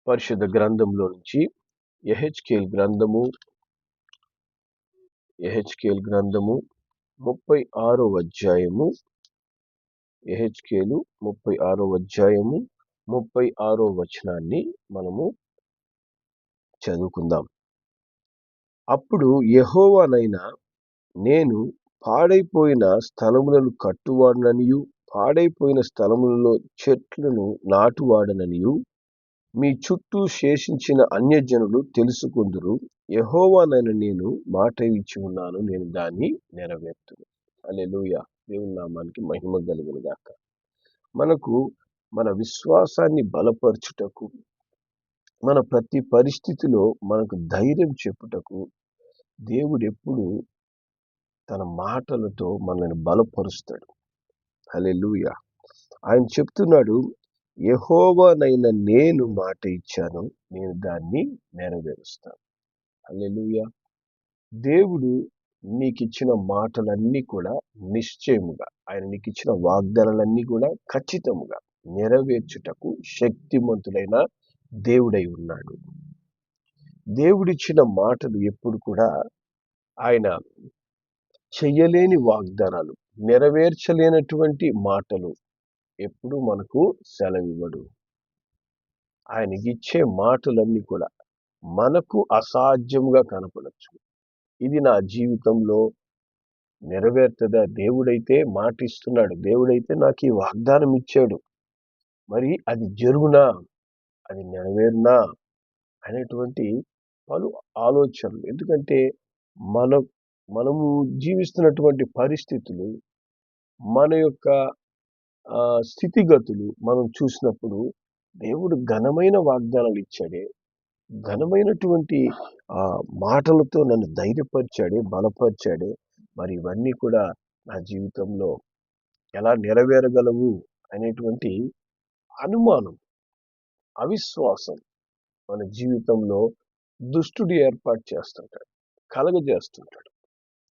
పరిశుద్ధ గ్రంథంలో నుంచి యెహెజ్కేలు గ్రంథము 36వ అధ్యాయము. యెహెజ్కేలు 36వ అధ్యాయము 36వ వచనాన్ని మనము చదువుకుందాం. అప్పుడు యెహోవానైన నేను పాడైపోయిన స్థలములను కట్టువాడననియు పాడైపోయిన స్థలములలో చెట్లను నాటువాడననియు మీ చుట్టూ శేషించిన అన్యజనులు తెలుసుకుందురు. యెహోవానైన నేను మాట ఇచ్చి ఉన్నాను, నేను దాన్ని నెరవేర్తును. హల్లెలూయా. దేవుని నామానికి మహిమ కలుగును గాక. మనకు మన విశ్వాసాన్ని బలపరచుటకు, మన ప్రతి పరిస్థితిలో మనకు ధైర్యం చెప్పుటకు దేవుడు ఎప్పుడు తన మాటలతో మనల్ని బలపరుస్తాడు. హల్లెలూయా. ఆయన చెప్తున్నాడు, యెహోవానైన నేను మాట ఇచ్చాను, నేను దాన్ని నెరవేరుస్తాను. హల్లెలూయా. దేవుడు నీకిచ్చిన మాటలన్నీ కూడా నిశ్చయముగా, ఆయన నీకిచ్చిన వాగ్దానాలన్నీ కూడా ఖచ్చితముగా నెరవేర్చుటకు శక్తిమంతుడైన దేవుడై ఉన్నాడు. దేవుడిచ్చిన మాటలు ఎప్పుడు కూడా ఆయన చెయ్యలేని వాగ్దానాలు, నెరవేర్చలేనటువంటి మాటలు ఎప్పుడు మనకు సెలవివ్వడు. ఆయనకిచ్చే మాటలన్నీ కూడా మనకు అసాధ్యముగా కనపడచ్చు. ఇది నా జీవితంలో నెరవేరుతుందా? దేవుడైతే మాట ఇస్తున్నాడు, దేవుడైతే నాకు ఈ వాగ్దానం ఇచ్చాడు, మరి అది జరుగునా, అది నెరవేరునా అనేటువంటి పలు ఆలోచనలు. ఎందుకంటే మనము జీవిస్తున్నటువంటి పరిస్థితులు, మన యొక్క స్థితిగతులు మనం చూసినప్పుడు దేవుడు ఘనమైన వాగ్దానాలు ఇచ్చాడే, ఘనమైనటువంటి మాటలతో నన్ను ధైర్యపరిచాడే, బలపరిచాడే, మరి ఇవన్నీ కూడా నా జీవితంలో ఎలా నెరవేరగలవు అనేటువంటి అనుమానం, అవిశ్వాసం మన జీవితంలో దుష్టుడు ఏర్పాటు చేస్తుంటాడు, కలగజేస్తుంటాడు.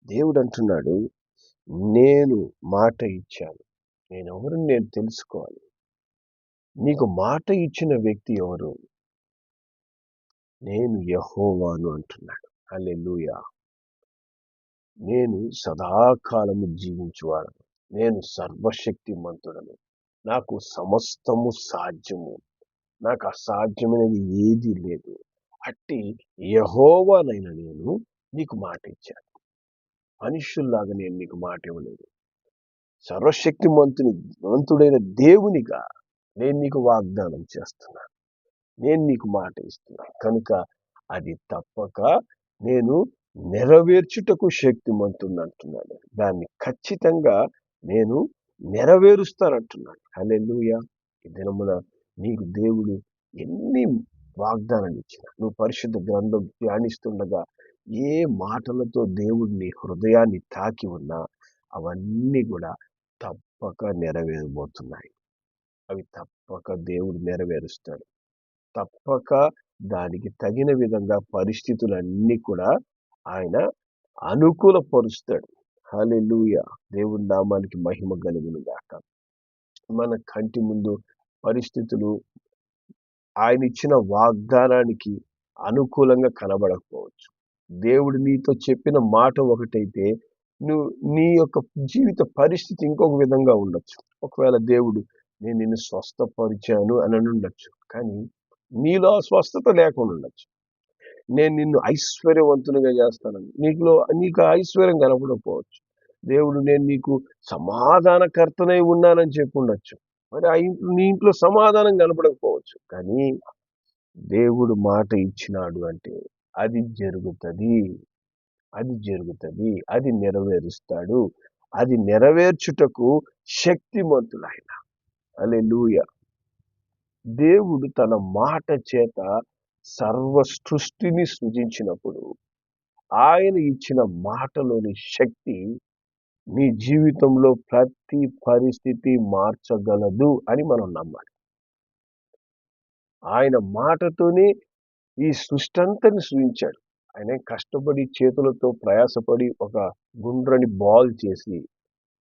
దేవుడు అంటున్నాడు, నేను మాట ఇచ్చాను, నేను ఎవరిని నేను తెలుసుకోవాలి. నీకు మాట ఇచ్చిన వ్యక్తి ఎవరు? నేను యెహోవాను అంటున్నాడు. హల్లెలూయా. నేను సదాకాలము జీవించువాడను, నేను సర్వశక్తిమంతుడను, నాకు సమస్తము సాధ్యము, నాకు అసాధ్యమైనది ఏది లేదు. అట్టి యెహోవానైన నేను నీకు మాట ఇచ్చాను. మనుషుల్లాగా నేను నీకు మాట ఇవ్వలేదు. సర్వశక్తిమంతుడైన దేవునిగా నేను నీకు వాగ్దానం చేస్తున్నాను, నేను నీకు మాట ఇస్తున్నాను. కనుక అది తప్పక నేను నెరవేర్చుటకు శక్తిమంతుడు అంటున్నాడు. దాన్ని ఖచ్చితంగా నేను నెరవేరుస్తానంటున్నాడు. హల్లెలూయా. ఈ దినమున నీకు దేవుడు ఎన్ని వాగ్దానాలు ఇచ్చినా, నువ్వు పరిశుద్ధ గ్రంథం ధ్యానిస్తుండగా ఏ మాటలతో దేవుడు నీ హృదయాన్ని తాకి ఉన్నా అవన్నీ కూడా తప్పక నెరవేరబోతున్నాయి. అవి తప్పక దేవుడు నెరవేరుస్తాడు. తప్పక దానికి తగిన విధంగా పరిస్థితులన్నీ కూడా ఆయన అనుకూలపరుస్తాడు. హల్లెలూయా. దేవుని నామానికి మహిమ కలుగును గాక. మన కంటి ముందు పరిస్థితులు ఆయన ఇచ్చిన వాగ్దానానికి అనుకూలంగా కనబడకపోవచ్చు. దేవుడు నీతో చెప్పిన మాట ఒకటైతే నువ్వు నీ యొక్క జీవిత పరిస్థితి ఇంకొక విధంగా ఉండొచ్చు. ఒకవేళ దేవుడు నేను నిన్ను స్వస్థపరిచాను అని ఉండొచ్చు, కానీ నీలో స్వస్థత లేకుండా ఉండొచ్చు. నేను నిన్ను ఐశ్వర్యవంతునిగా చేస్తానని నీకు ఐశ్వర్యం కనపడకపోవచ్చు. దేవుడు నేను నీకు సమాధానకర్తనై ఉన్నానని చెప్పి ఉండొచ్చు, మరి నీ ఇంట్లో సమాధానం కనపడకపోవచ్చు. కానీ దేవుడు మాట ఇచ్చినాడు అంటే అది జరుగుతుంది, అది నెరవేరుస్తాడు. అది నెరవేర్చుటకు శక్తిమంతుడు ఆయన. హల్లెలూయా. దేవుడు తన మాట చేత సర్వ సృష్టిని సృజించినప్పుడు ఆయన ఇచ్చిన మాటలోని శక్తి నీ జీవితంలో ప్రతి పరిస్థితి మార్చగలదు అని మనం నమ్మాలి. ఆయన మాటతోనే ఈ సృష్టి అంతని సృజించాడు. ఆయన కష్టపడి చేతులతో ప్రయాసపడి ఒక గుండ్రని బాల్ చేసి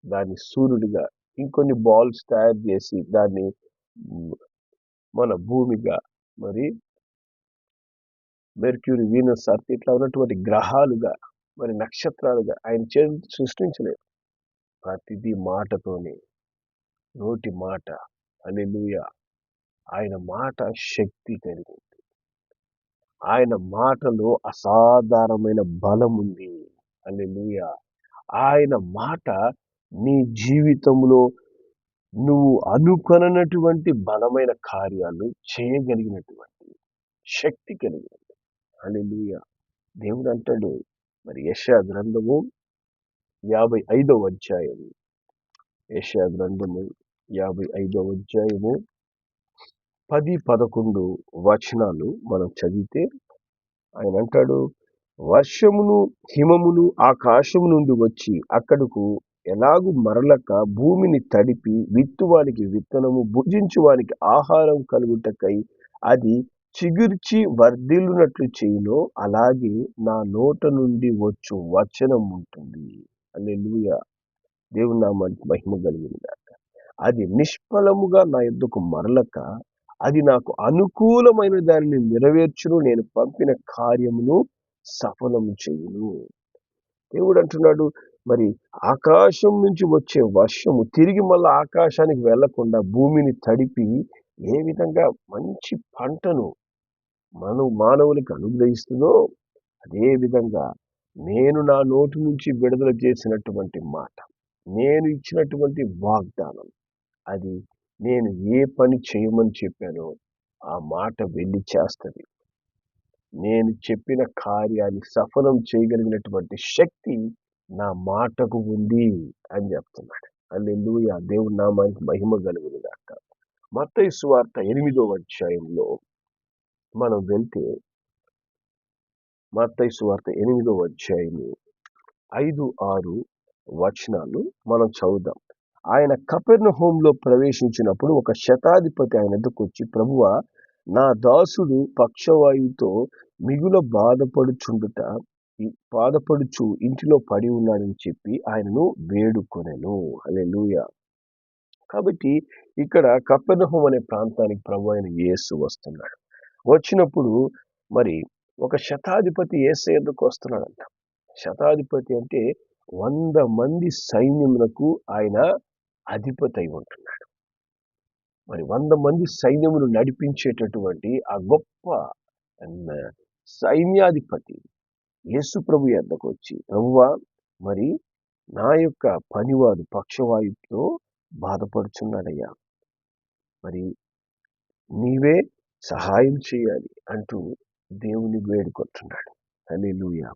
దాన్ని సూర్యుడిగా, ఇంకొన్ని బాల్స్ తయారు చేసి దాన్ని మన భూమిగా, మరి మెర్క్యూరీ, వీనస్, అర్త్ ఇట్లా ఉన్నటువంటి గ్రహాలుగా, మరి నక్షత్రాలుగా ఆయన చేతులతో సృష్టించలేదు. ప్రతిదీ మాటతోనే, నోటి మాట. హల్లెలూయా. ఆయన మాట శక్తి కలిగింది. ఆయన మాటలో అసాధారణమైన బలం ఉంది. హల్లెలూయా. ఆయన మాట నీ జీవితంలో నువ్వు అనుకొననటువంటి బలమైన కార్యాలు చేయగలిగినటువంటి శక్తి కలిగినది. హల్లెలూయా. దేవుడు అంటాడు, మరి యెషయా గ్రంథము 55వ అధ్యాయం, యెషయా గ్రంథము 55వ అధ్యాయము 10, 11 వచనాలు మనం చదివితే ఆయన అంటాడు, వర్షమును హిమమును ఆకాశము నుండి వచ్చి అక్కడకు ఎలాగు మరలక భూమిని తడిపి విత్తువానికి విత్తనము భుజించువానికి ఆహారం కలుగుటకై అది చిగుర్చి వర్ధిల్లునట్లు చేయునో అలాగే నా నోట నుండి వచ్చు వచనం ఉంటుంది. హల్లెలూయా. దేవుని నామానికి మహిమ కలిగింది గాక. అది నిష్ఫలముగా నా యొద్దకు మరలక అది నాకు అనుకూలమైన దానిని నెరవేర్చును, నేను పంపిన కార్యమును సఫలము చేయును. దేవుడు అంటున్నాడు, మరి ఆకాశం నుంచి వచ్చే వర్షము తిరిగి మళ్ళా ఆకాశానికి వెళ్లకుండా భూమిని తడిపి ఏ విధంగా మంచి పంటను మానవునికి అనుగ్రహిస్తుందో అదే విధంగా నేను నా నోటి నుంచి విడుదల చేసినటువంటి మాట, నేను ఇచ్చినటువంటి వాగ్దానం, అది నేను ఏ పని చేయమని చెప్పానో ఆ మాట వెళ్ళి చేస్తుంది. నేను చెప్పిన కార్యాన్ని సఫలం చేయగలిగినటువంటి శక్తి నా మాటకు ఉంది అని చెప్తున్నాడు. హల్లెలూయా. దేవుని నామానికి మహిమ కలుగును గాక. మత్తయి సువార్త 8వ అధ్యాయంలో మనం వెళ్తే, మత్తయి సువార్త 8వ అధ్యాయము 5, 6 వచనాలు మనం చదువుదాం. ఆయన కపెర్నహూములో ప్రవేశించినప్పుడు ఒక శతాధిపతి ఆయన ఎద్దకు వచ్చి, ప్రభువా, నా దాసుడు పక్షవాయువుతో మిగుల బాధపడుచు ఇంటిలో పడి ఉన్నాడని చెప్పి ఆయనను వేడుకొనెను. హల్లెలూయా. కాబట్టి ఇక్కడ కపెర్నహూము అనే ప్రాంతానికి ప్రభు అయిన యేసు వస్తున్నాడు. వచ్చినప్పుడు మరి ఒక శతాధిపతి యేసు ఎద్దకు వస్తున్నాడంట. శతాధిపతి అంటే 100 మంది సైన్యములకు ఆయన అధిపతి అయి ఉంటున్నాడు. మరి 100 మంది సైన్యమును నడిపించేటటువంటి ఆ గొప్ప సైన్యాధిపతి యేసు ప్రభు యొద్దకు వచ్చి, ప్రభువా, మరి నా యొక్క పనివాడు పక్షవాయువుతో బాధపడుచున్నాడయ్యా, మరి నీవే సహాయం చేయాలి అంటూ దేవుని వేడుకుంటున్నాడు. హల్లెలూయా.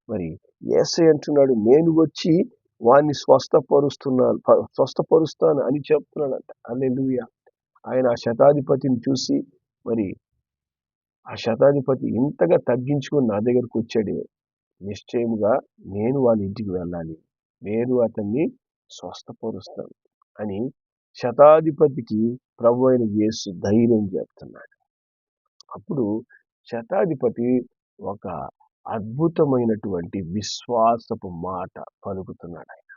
మరి యేసయ్య అంటున్నాడు, నేను వచ్చి వాణ్ణి స్వస్థపరుస్తాను అని చెప్తున్నాడంట. హల్లెలూయా. ఆయన ఆ శతాధిపతిని చూసి, మరి ఆ శతాధిపతి ఇంతగా తగ్గించుకొని నా దగ్గరకు వచ్చాడే, నిశ్చయముగా నేను వాళ్ళ ఇంటికి వెళ్ళాలి, నేను అతన్ని స్వస్థపరుస్తాను అని శతాధిపతికి ప్రభు అయిన యేసు ధైర్యం చెప్తున్నాడు. అప్పుడు శతాధిపతి ఒక అద్భుతమైనటువంటి విశ్వాసపు మాట పలుకుతున్నాడు. ఆయన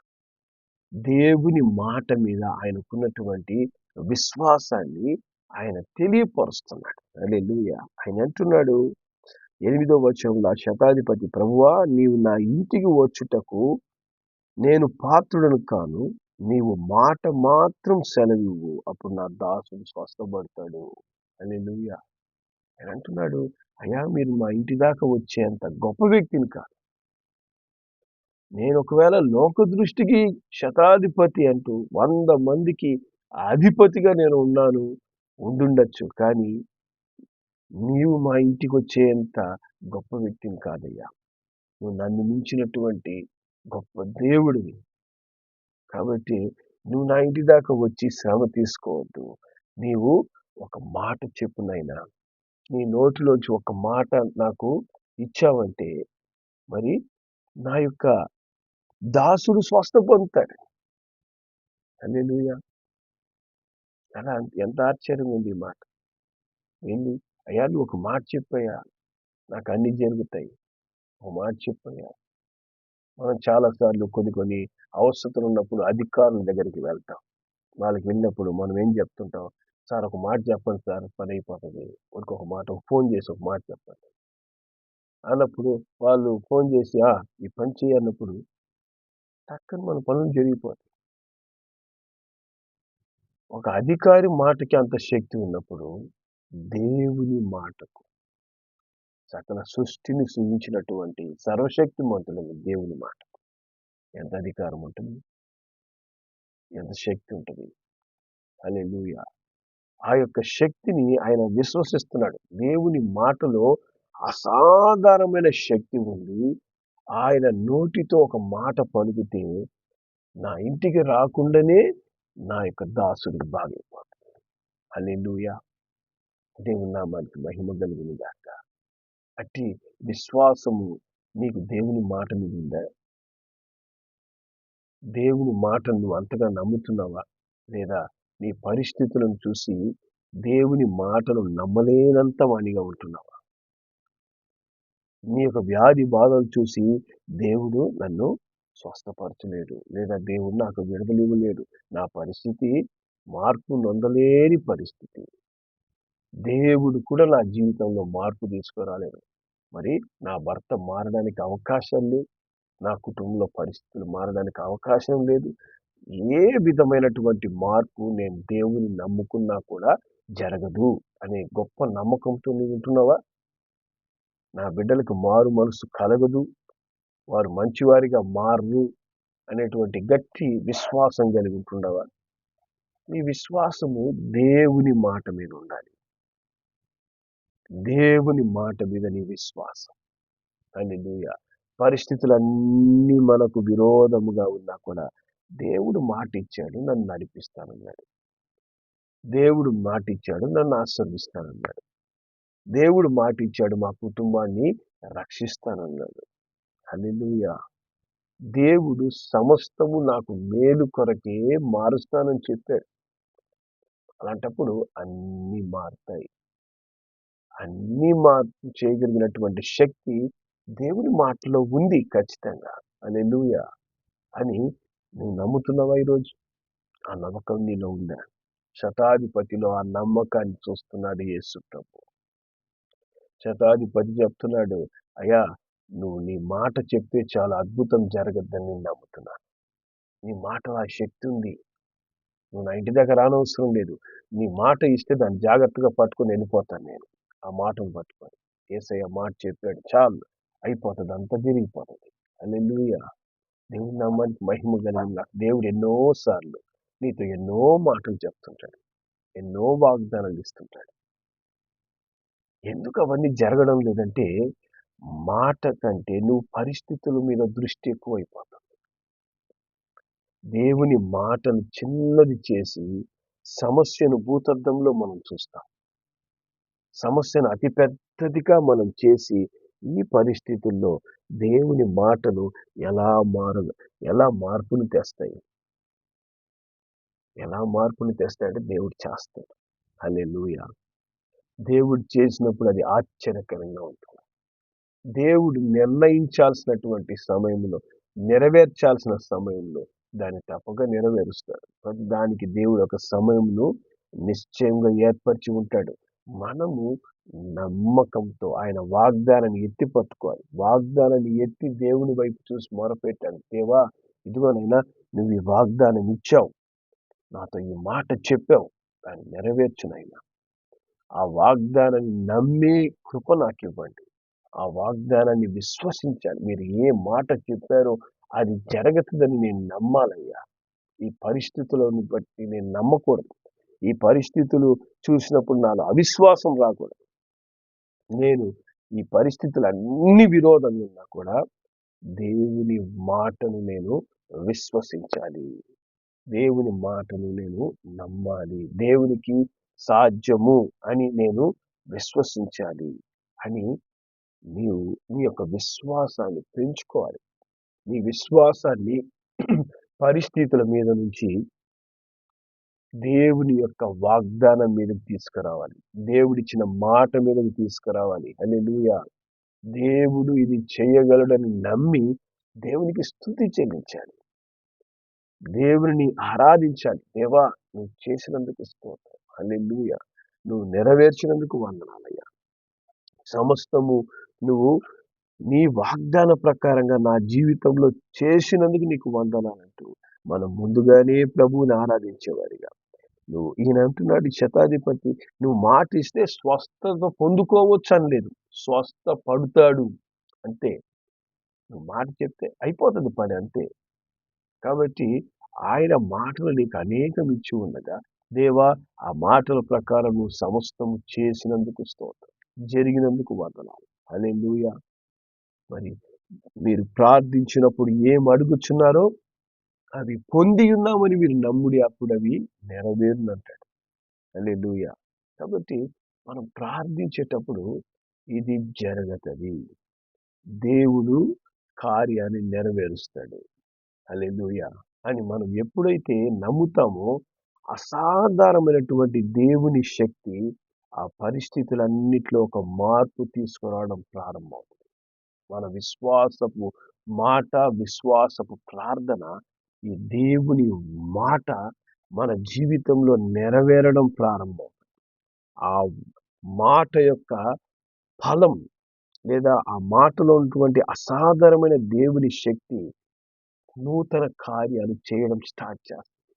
దేవుని మాట మీద ఆయనకున్నటువంటి విశ్వాసాన్ని ఆయన తెలియపరుస్తున్నాడు. హల్లెలూయా. ఆయన అంటున్నాడు 8వ వచనంలో, శతాధిపతి, ప్రభువా, నీవు నా ఇంటికి వచ్చుటకు నేను పాత్రుడను కాను, నీవు మాట మాత్రం సెలవివ్వు, అప్పుడు నా దాసుడు స్వస్థపడతాడు. హల్లెలూయా. ఆయన అంటున్నాడు, అయ్యా, మీరు మా ఇంటి దాకా వచ్చేంత గొప్ప వ్యక్తిని కాదు. నేను ఒకవేళ లోక దృష్టికి శతాధిపతి అంటూ 100 మందికి అధిపతిగా నేను ఉండుండొచ్చు, కానీ నీవు మా ఇంటికి వచ్చేంత గొప్ప వ్యక్తిని కాదయ్యా. నువ్వు నన్ను మించినటువంటి గొప్ప దేవుడివి. కాబట్టి నువ్వు నా ఇంటి దాకా వచ్చి శ్రమ తీసుకోవద్దు. నీవు ఒక మాట చెప్పునైనా, నీ నోటిలోంచి ఒక మాట నాకు ఇచ్చావంటే మరి నా యొక్క దాసుడు స్వస్థ పొందుతాడు. హల్లెలూయా. అలా ఎంత ఆశ్చర్యంగా ఉంది ఈ మాట. ఏంది అయ్యా, నువ్వు ఒక మాట చెప్పయ్యా, నాకు అన్ని జరుగుతాయి, ఒక మాట చెప్పయ్యా. మనం చాలాసార్లు కొన్ని అవసరతలు ఉన్నప్పుడు అధికారుల దగ్గరికి వెళ్తాం. వాళ్ళకి వెళ్ళినప్పుడు మనం ఏం చెప్తుంటాం, సార్ ఒక మాట చెప్పండి సార్, పని అయిపోతుంది, ఒక మాట, ఫోన్ చేసి ఒక మాట చెప్పండి. అన్నప్పుడు వాళ్ళు ఫోన్ చేసి ఈ పని చేయి అన్నప్పుడు టక్కన మన పనులు జరిగిపోతాయి. ఒక అధికారి మాటకి అంత శక్తి ఉన్నప్పుడు దేవుని మాటకు సకల సృష్టిని సృజించినటువంటి సర్వశక్తిమంతుడైన దేవుని మాట ఎంత అధికారం ఉంటుంది, ఎంత శక్తి ఉంటుంది. హల్లెలూయా. ఆ యొక్క శక్తిని ఆయన విశ్వసిస్తున్నాడు. దేవుని మాటలో అసాధారణమైన శక్తి ఉంది. ఆయన నోటితో ఒక మాట పలికితే నా ఇంటికి రాకుండానే నా యొక్క దాసుడికి బాగైపోతుంది. హల్లెలూయా. దేవుని నామానికి మహిమ కలుగును గాక. అట్టి విశ్వాసము నీకు దేవుని మాట మీద ఉందా? దేవుని మాటను నువ్వు అంతగా నమ్ముతున్నావా? లేదా నీ పరిస్థితులను చూసి దేవుని మాటను నమ్మలేనంత వానిగా ఉంటున్నావా? నీ యొక్క వ్యాధి బాధలు చూసి దేవుడు నన్ను స్వస్థపరచలేడు, లేదా దేవుడు నాకు విడుదల ఇవ్వలేడు, నా పరిస్థితి మార్పు నొందలేని పరిస్థితి, దేవుడు కూడా నా జీవితంలో మార్పు తీసుకురాలేదు, మరి నా భర్త మారడానికి అవకాశం లేదు, నా కుటుంబంలో పరిస్థితులు మారడానికి అవకాశం లేదు, ఏ విధమైనటువంటి మార్పు నేను దేవుని నమ్ముకున్నా కూడా జరగదు అనే గొప్ప నమ్మకంతో నువ్వు ఉంటున్నావా? నా బిడ్డలకు మారు మనసు కలగదు, వారు మంచివారిగా మారరు అనేటువంటి గట్టి విశ్వాసం కలిగి ఉంటుండవా? నీ విశ్వాసము దేవుని మాట మీద ఉండాలి. దేవుని మాట మీద నీ విశ్వాసం. హల్లెలూయా. పరిస్థితులన్నీ మనకు విరోధముగా ఉన్నా కూడా దేవుడు మాట ఇచ్చాడు, నన్ను నడిపిస్తానన్నాడు. దేవుడు మాట ఇచ్చాడు, నన్ను ఆశీర్వదిస్తానన్నాడు. దేవుడు మాట ఇచ్చాడు, మా కుటుంబాన్ని రక్షిస్తానన్నాడు. హల్లెలూయా. దేవుడు సమస్తము నాకు మేలు కొరకే మారుస్తానని చెప్పాడు. అలాంటప్పుడు అన్నీ మారుతాయి. అన్నీ మార్పు చేయగలిగినటువంటి శక్తి దేవుని మాటలో ఉంది ఖచ్చితంగా. హల్లెలూయా. అని నువ్వు నమ్ముతున్నావా ఈరోజు? ఆ నమ్మకం నీలో ఉందా? శతాధిపతిలో ఆ నమ్మకాన్ని చూస్తున్నాడు యేసు ప్రభు. శతాధిపతి చెప్తున్నాడు, అయ్యా నువ్వు నీ మాట చెప్తే చాలా అద్భుతం జరగద్దని నేను నమ్ముతున్నాను. నీ మాటలో ఆ శక్తి ఉంది. నువ్వు నా ఇంటి దగ్గర రానవసరం లేదు. నీ మాట ఇస్తే దాన్ని జాగ్రత్తగా పట్టుకొని వెళ్ళిపోతాను నేను. ఆ మాటను పట్టుకొని. యేసయ్య మాట చెప్పాడు చాలు, అయిపోతుంది, అంతా జరిగిపోతుంది. హల్లెలూయా. దేవుని నామానికి మహిమ కలుగును. దేవుడు ఎన్నో సార్లు నీతో ఎన్నో మాటలు చెప్తుంటాడు, ఎన్నో వాగ్దానాలు ఇస్తుంటాడు. ఎందుకు అవన్నీ జరగడం లేదంటే మాట కంటే నువ్వు పరిస్థితుల మీద దృష్టి ఎక్కువైపోతావు. దేవుని మాటను చిన్నది చేసి సమస్యను భూతద్దంలో మనం చూస్తాం. సమస్యను అతి పెద్దదిగా మనం చేసి ఈ పరిస్థితుల్లో దేవుని మాటలు ఎలా ఎలా మార్పుని తెస్తాయి, ఎలా మార్పుని తెస్తాయంటే దేవుడు చేస్తాడు. హల్లెలూయా. దేవుడు చేసినప్పుడు అది ఆశ్చర్యకరంగా ఉంటుంది. దేవుడు నిర్ణయించాల్సినటువంటి సమయంలో, నెరవేర్చాల్సిన సమయంలో దాన్ని తప్పక నెరవేరుస్తాడు. ప్రతి దానికి దేవుడు ఒక సమయంను నిశ్చయంగా ఏర్పరిచి ఉంటాడు. మనము నమ్మకంతో ఆయన వాగ్దానాన్ని ఎత్తి పట్టుకోవాలి. వాగ్దానాన్ని ఎత్తి దేవుని వైపు చూసి మొరపెట్టాలి. దేవా, ఇదిగోనైనా నువ్వు ఈ వాగ్దానం ఇచ్చావు, నాతో ఈ మాట చెప్పావు, దాన్ని నెరవేర్చునైనా. ఆ వాగ్దానాన్ని నమ్మే కృప నాకు ఇవ్వండి. ఆ వాగ్దానాన్ని విశ్వసించాలి. మీరు ఏ మాట చెప్పారో అది జరగతుందని నేను నమ్మాలయ్యా. ఈ పరిస్థితులను బట్టి నేను నమ్మకూడదు. ఈ పరిస్థితులు చూసినప్పుడు నాలో అవిశ్వాసం రాకూడదు. నేను ఈ పరిస్థితులన్నీ విరోధంగా ఉన్నా కూడా దేవుని మాటను నేను విశ్వసించాలి. దేవుని మాటను నేను నమ్మాలి. దేవునికి సాధ్యము అని నేను విశ్వసించాలి అని నీవు నీ యొక్క విశ్వాసాన్ని పెంచుకోవాలి. నీ విశ్వాసాన్ని పరిస్థితుల మీద నుంచి దేవుని యొక్క వాగ్దానం మీదకి తీసుకురావాలి. దేవుడిచ్చిన మాట మీదకి తీసుకురావాలి. హల్లెలూయా. దేవుడు ఇది చేయగలడని నమ్మి దేవునికి స్తుతి చెల్లించాలి. దేవుని ఆరాధించాలి. దేవా, నువ్వు చేసినందుకు స్తోత్రం. హల్లెలూయా. నువ్వు నెరవేర్చినందుకు వందనాలయ్యా. సమస్తము నువ్వు నీ వాగ్దాన ప్రకారంగా నా జీవితంలో చేసినందుకు నీకు వందనాలంటూ మనం ముందుగానే ప్రభువుని ఆరాధించేవారిగా ఈయన అంటున్నాడు, ఈ శతాధిపతి, నువ్వు మాట ఇస్తే స్వస్థత పొందుకోవచ్చు అని లేదు, స్వస్థ పడుతాడు అంతే. నువ్వు మాట చెప్తే అయిపోతుంది పని అంతే. కాబట్టి ఆయన మాటలు నీకు అనేకం ఇచ్చి ఉండగా, దేవా ఆ మాటల ప్రకారం నువ్వు సమస్తం చేసినందుకు స్తోత్రం, జరిగినందుకు వందనాలు. హల్లెలూయా. మరి మీరు ప్రార్థించినప్పుడు ఏం అడుగుచున్నారో అవి పొంది ఉన్నామని మీరు నమ్ముడి, అప్పుడు అవి నెరవేరునంటాడు. హల్లెలూయా. కాబట్టి మనం ప్రార్థించేటప్పుడు ఇది జరగతది, దేవుడు కార్యాన్ని నెరవేరుస్తాడు. హల్లెలూయా అని మనం ఎప్పుడైతే నమ్ముతామో, అసాధారణమైనటువంటి దేవుని శక్తి ఆ పరిస్థితులన్నిట్లో ఒక మార్పు తీసుకురావడం ప్రారంభమవుతుంది. మన విశ్వాసపు మాట, విశ్వాసపు ప్రార్థన, ఈ దేవుని మాట మన జీవితంలో నెరవేరడం ప్రారంభం. ఆ మాట యొక్క ఫలం లేదా ఆ మాటలో ఉన్నటువంటి అసాధారణమైన దేవుని శక్తి నూతన కార్యాలు చేయడం స్టార్ట్ చేస్తుంది.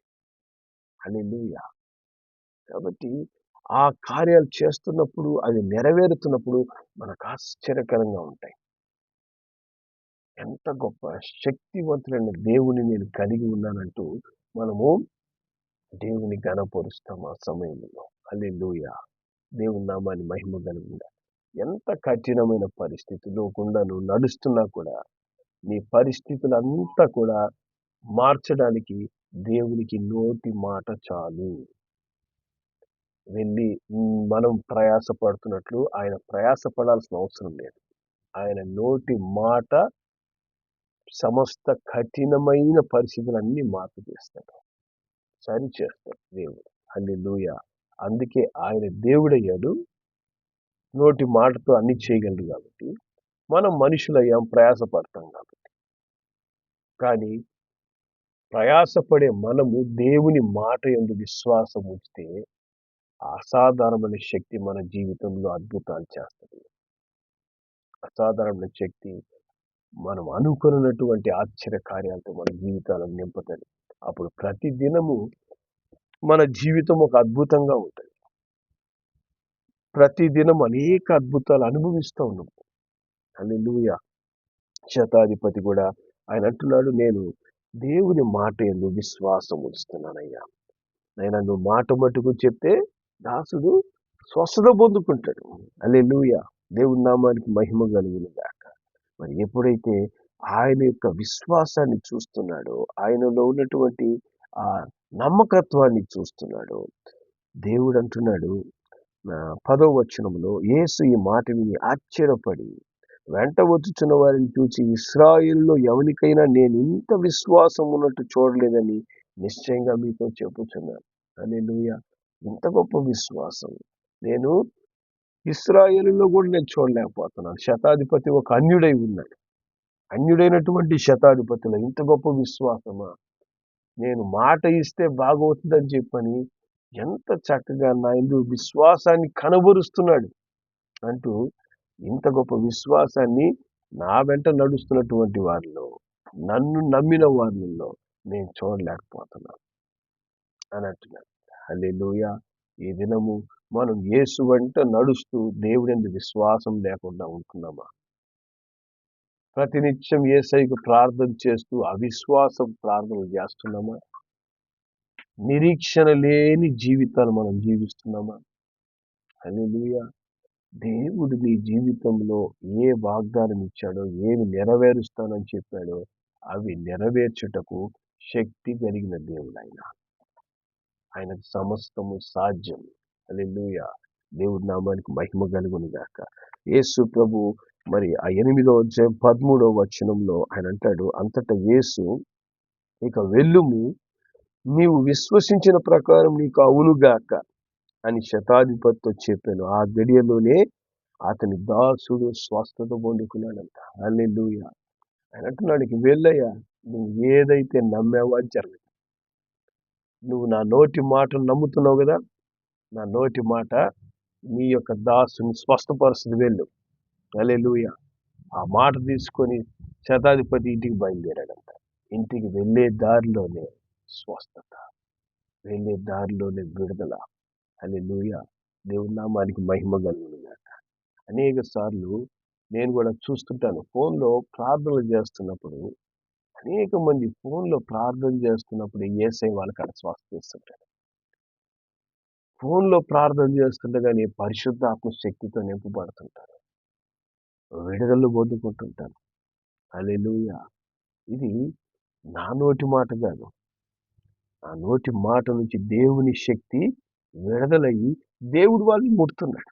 హల్లెలూయా. కాబట్టి ఆ కార్యాలు చేస్తున్నప్పుడు, అది నెరవేరుతున్నప్పుడు మనకు ఆశ్చర్యకరంగా ఉంటాయి. ఎంత గొప్ప శక్తివంతులైన దేవుని నేను కలిగి ఉన్నానంటూ మనము దేవుని ఘనపరుస్తాం ఆ సమయంలో. హల్లెలూయా. దేవుని నామాన్ని మహిమ కలుగుగా. ఎంత కఠినమైన పరిస్థితిలో గుండా నువ్వు నడుస్తున్నా కూడా, నీ పరిస్థితులంతా కూడా మార్చడానికి దేవునికి నోటి మాట చాలు. వెళ్ళి మనం ప్రయాసపడుతున్నట్లు ఆయన ప్రయాసపడాల్సిన అవసరం లేదు. ఆయన నోటి మాట సమస్త కఠినమైన పరిస్థితులన్నీ మార్పు చేస్తాడు, సరి చేస్తాడు దేవుడు. హల్లెలూయా. అందుకే ఆయన దేవుడయ్యాడు, నోటి మాటతో అన్ని చేయగలడు. కాబట్టి మనం మనుషులయ్యాం, ప్రయాసపడతాం కాబట్టి. కానీ ప్రయాసపడే మనము దేవుని మాట యందు విశ్వాసం ఉంచితే అసాధారణమైన శక్తి మన జీవితంలో అద్భుతాలు చేస్తుంది. అసాధారణమైన శక్తి మనం అనుకున్నటువంటి ఆశ్చర్య కార్యాలతో మన జీవితాలను నింపుతుంది. అప్పుడు ప్రతి దినము మన జీవితం ఒక అద్భుతంగా ఉంటుంది. ప్రతి దినం అనేక అద్భుతాలు అనుభవిస్తూ ఉన్నాం. హల్లెలూయా. శతాధిపతి కూడా ఆయన అంటున్నాడు, నేను దేవుని మాట యందు విశ్వాసం ఉంచుతున్నానయ్యా. నేను నువ్వు మాట మట్టుకు చెప్తే దాసుడు స్వస్థత పొందుకుంటాడు. హల్లెలూయా. దేవుని నామానికి మహిమ కలుగును గాక. మరి ఎప్పుడైతే ఆయన యొక్క విశ్వాసాన్ని చూస్తున్నాడో, ఆయనలో ఉన్నటువంటి ఆ నమ్మకత్వాన్ని చూస్తున్నాడో, దేవుడు అంటున్నాడు 10వ వచనంలో, యేసు ఈ మాట విని ఆశ్చర్యపడి వెంట వచ్చుచున్న వారిని చూచి, ఇశ్రాయేలులో ఎవరికైనా నేను ఇంత విశ్వాసం ఉన్నట్టు చూడలేదని నిశ్చయంగా మీతో చెప్పుచున్నాను. హల్లెలూయా. ఇంత గొప్ప విశ్వాసం నేను ఇశ్రాయేలులో కూడా నేను చూడలేకపోతున్నాను. శతాధిపతి ఒక అన్యుడై ఉన్నాడు. అన్యుడైనటువంటి శతాధిపతిలో ఇంత గొప్ప విశ్వాసమా? నేను మాట ఇస్తే బాగవుతుందని చెప్పని ఎంత చక్కగా నా యందు విశ్వాసాన్ని కనబరుస్తున్నాడు అంటూ, ఇంత గొప్ప విశ్వాసాన్ని నా వెంట నడుస్తున్నటువంటి వారిలో, నన్ను నమ్మిన వారిలో నేను చూడలేకపోతున్నాను అని అంటున్నాడు. హల్లెలూయా. ఈ దినము మనం యేసు వెంట నడుస్తూ దేవుని విశ్వాసం లేకుండా ఉంటున్నామా? ప్రతినిత్యం యేసయ్యకు ప్రార్థన చేస్తూ అవిశ్వాసం ప్రార్థనలు చేస్తున్నామా? నిరీక్షణ లేని జీవితాలు మనం జీవిస్తున్నామా? హల్లెలూయా. దేవుడు నీ జీవితంలో ఏ వాగ్దానం ఇచ్చాడో, ఏమి నెరవేరుస్తానని చెప్పాడో అవి నెరవేర్చుటకు శక్తి కలిగిన దేవుడు ఆయన. ఆయనకు సమస్తము సాధ్యం. హల్లెలూయా. దేవుడి నామానికి మహిమ కలుగును గాక. యేసు ప్రభు మరి ఆ 8వ అధ్యాయం 13వ వచనంలో ఆయన అంటాడు, అంతటా యేసు, ఇక వెళ్ళుము, నీవు విశ్వసించిన ప్రకారం నీకు అవునుగాక అని శతాధిపతితో చెప్పాను. ఆ గడియలోనే అతని దాసుడు స్వస్థత పొందుకున్నాడంట. హల్లెలూయా. ఆయన అంటున్నాడు, ఇక వెళ్ళయ్యా, నువ్వు ఏదైతే నమ్మావో అది జరగదు. నువ్వు నా నోటి మాటను నమ్ముతున్నావు కదా, నా నోటి మాట నీ యొక్క దాసుని స్వస్థపరుస్తుంది, వెళ్ళు. హల్లెలూయా. ఆ మాట తీసుకొని శతాధిపతి ఇంటికి బయలుదేరాడంట. ఇంటికి వెళ్ళే దారిలోనే స్వస్థత, వెళ్ళే దారిలోనే విడుదల. హల్లెలూయా! దేవుని నామానికి మహిమ కలుగును గాక. అనేక సార్లు నేను కూడా చూస్తుంటాను. ఫోన్‌లో ప్రార్థనలు చేస్తున్నప్పుడు అనేక మంది ఫోన్‌లో ప్రార్థన చేస్తున్నప్పుడు యేసయ్య వాళ్ళకి అక్కడ స్వస్థత ఇస్తుంటాడు. ఫోన్‌లో ప్రార్థన చేస్తుండగానే పరిశుద్ధాత్మ శక్తితో నింపబడుతుంటారు. విడుదల పొందుకుంటుంటారు. హల్లెలూయా! ఇది నా నోటి మాట కాదు. ఆ నోటి మాట నుంచి దేవుని శక్తి విడుదలయ్యి దేవుడు వాళ్ళని ముడుతున్నాడు.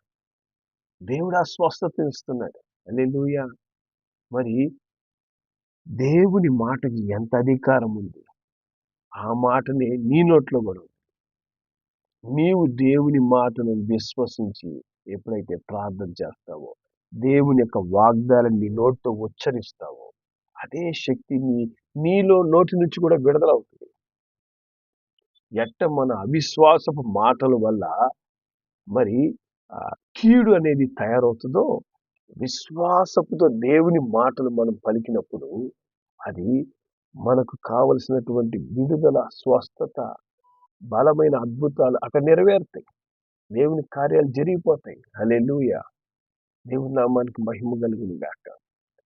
దేవుడు ఆ స్వస్థతను ఇస్తున్నాడు. హల్లెలూయా! మరి దేవుని మాటకి ఎంత అధికారం ఉంది. ఆ మాటనే నీ నోట్లో కూడా ఉంది. నీవు దేవుని మాటను విశ్వసించి ఎప్పుడైతే ప్రార్థన చేస్తావో, దేవుని యొక్క వాగ్దానాన్ని నీ నోటితో ఉచ్చరిస్తావో, అదే శక్తి నీలో నోటి నుంచి కూడా విడుదలవుతుంది. మన అవిశ్వాసపు మాటల వల్ల మరి కీడు అనేది తయారవుతుందో, విశ్వాసపుతో దేవుని మాటలు మనం పలికినప్పుడు అది మనకు కావలసినటువంటి విడుదల, స్వస్థత, బలమైన అద్భుతాలు అక్కడ నెరవేరుతాయి. దేవుని కార్యాలు జరిగిపోతాయి. హల్లెలూయా! దేవుని నామానికి మహిమ కలుగును గాక.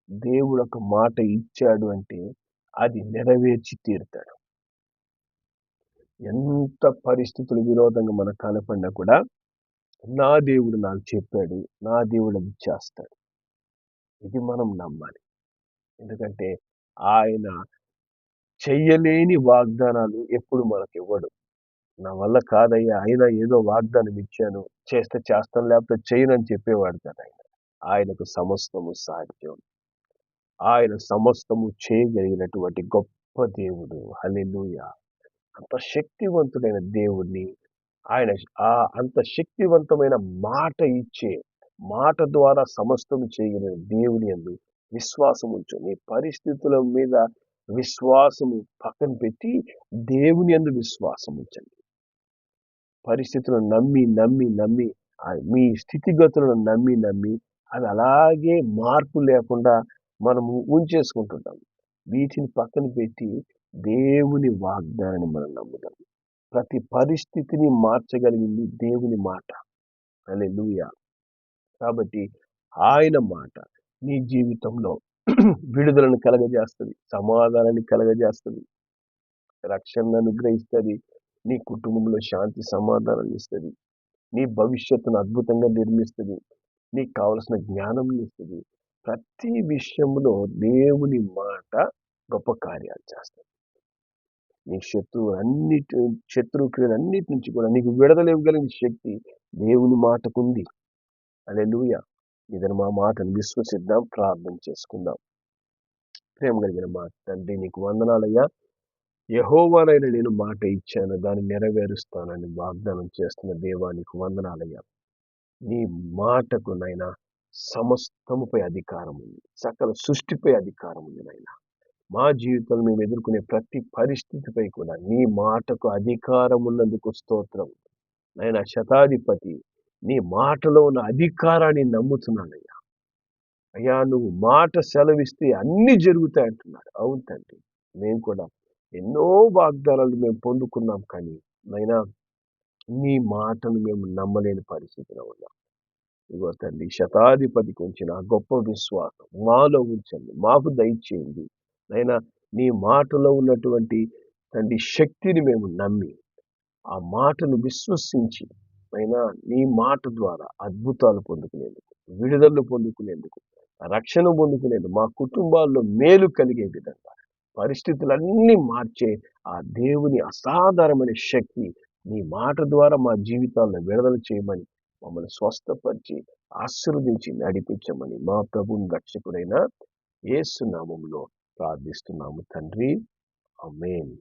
దేవుడు ఒక మాట ఇచ్చాడు అంటే అది నెరవేర్చి తీరుతాడు. ఎంత పరిస్థితులు విరోధంగా మనకు కనపడినా కూడా నా దేవుడు నాకు చెప్పాడు, నా దేవుడు అది చేస్తాడు. ఇది మనం నమ్మాలి. ఎందుకంటే ఆయన చెయ్యలేని వాగ్దానాలు ఎప్పుడు మనకి ఇవ్వడు. నా వల్ల కాదయ్యా, అయినా ఏదో వాగ్దానం ఇచ్చాను, చేస్తే చేస్తాను లేకపోతే చేయనని చెప్పేవాడు కదా ఆయన. ఆయనకు సమస్తము సాధ్యం. ఆయన సమస్తము చేయగలిగినటువంటి గొప్ప దేవుడు. హల్లెలూయా! అంత శక్తివంతుడైన దేవుణ్ణి ఆయన అంత శక్తివంతమైన మాట ఇచ్చే, మాట ద్వారా సమస్తము చేయగలిగిన దేవుని యందు విశ్వాసం ఉంచు. నీ పరిస్థితుల మీద విశ్వాసము పక్కన పెట్టి దేవుని యందు విశ్వాసం ఉంచండి. పరిస్థితులను నమ్మి మీ స్థితిగతులను నమ్మి అవి అలాగే మార్పు లేకుండా మనము ఉంచేసుకుంటుంటాం. వీటిని పక్కన పెట్టి దేవుని వాగ్దానాన్ని మనం నమ్ముదాం. ప్రతి పరిస్థితిని మార్చగలిగింది దేవుని మాట. హల్లెలూయా! కాబట్టి ఆయన మాట నీ జీవితంలో విడుదలను కలగజేస్తుంది, సమాధానాన్ని కలగజేస్తుంది, రక్షణను అనుగ్రహిస్తుంది, నీ కుటుంబంలో శాంతి సమాధానాన్ని ఇస్తుంది, నీ భవిష్యత్తును అద్భుతంగా నిర్మిస్తుంది, నీకు కావలసిన జ్ఞానం ఇస్తుంది. ప్రతి విషయంలో దేవుని మాట గొప్ప కార్యాలు చేస్తుంది. నీ శత్రు క్రియలన్నిటి నుంచి కూడా నీకు విడుదల ఇవ్వగలిగిన శక్తి దేవుని మాటకుంది. హల్లెలూయా! ఇదని మా మాటను విశ్వసిద్దాం, ప్రార్థన చేసుకుందాం. ప్రేమ కలిగిన మా తండ్రి, నీకు వందనాలయ్యా. యెహోవానైన నేను మాట ఇచ్చాను, దాన్ని నెరవేరుస్తానని వాగ్దానం చేస్తున్న దేవానికి వందనాలయ్యా. నీ మాటకు నైనా సమస్తముపై అధికారం ఉంది, సకల సృష్టిపై అధికారం ఉంది నైనా. మా జీవితంలో మేము ఎదుర్కొనే ప్రతి పరిస్థితిపై కూడా నీ మాటకు అధికారం ఉన్నందుకు స్తోత్రం. నైనా శతాధిపతి నీ మాటలో ఉన్న అధికారాన్ని నమ్ముతున్నానయ్యా. అయ్యా, నువ్వు మాట సెలవిస్తే అన్ని జరుగుతాయి అంటున్నాడు. అవును తండ్రి, మేము కూడా ఎన్నో వాగ్దానాలు మేము పొందుకున్నాం, కానీ నైనా నీ మాటను మేము నమ్మలేని పరిస్థితిలో ఉన్నాం. ఇగో తండ్రి, శతాధిపతికి ఉంచిన ఆ గొప్ప విశ్వాసం మాలో ఉంచండి, మాకు దయచేయండి. నైనా నీ మాటలో ఉన్నటువంటి తండ్రి శక్తిని మేము నమ్మి ఆ మాటను విశ్వసించి అయినా నీ మాట ద్వారా అద్భుతాలు పొందుకునేందుకు, విడుదలను పొందుకునేందుకు, రక్షణ పొందుకునేందుకు, మా కుటుంబాల్లో మేలు కలిగే విధంగా పరిస్థితులన్నీ మార్చే ఆ దేవుని అసాధారణమైన శక్తి నీ మాట ద్వారా మా జీవితాలను విడుదల చేయమని, మమ్మల్ని స్వస్థపరిచి ఆశీర్వదించి నడిపించమని మా ప్రభువుని రక్షకుడైన యేసు నామములో ప్రార్థిస్తున్నాము తండ్రి. ఆమేన్.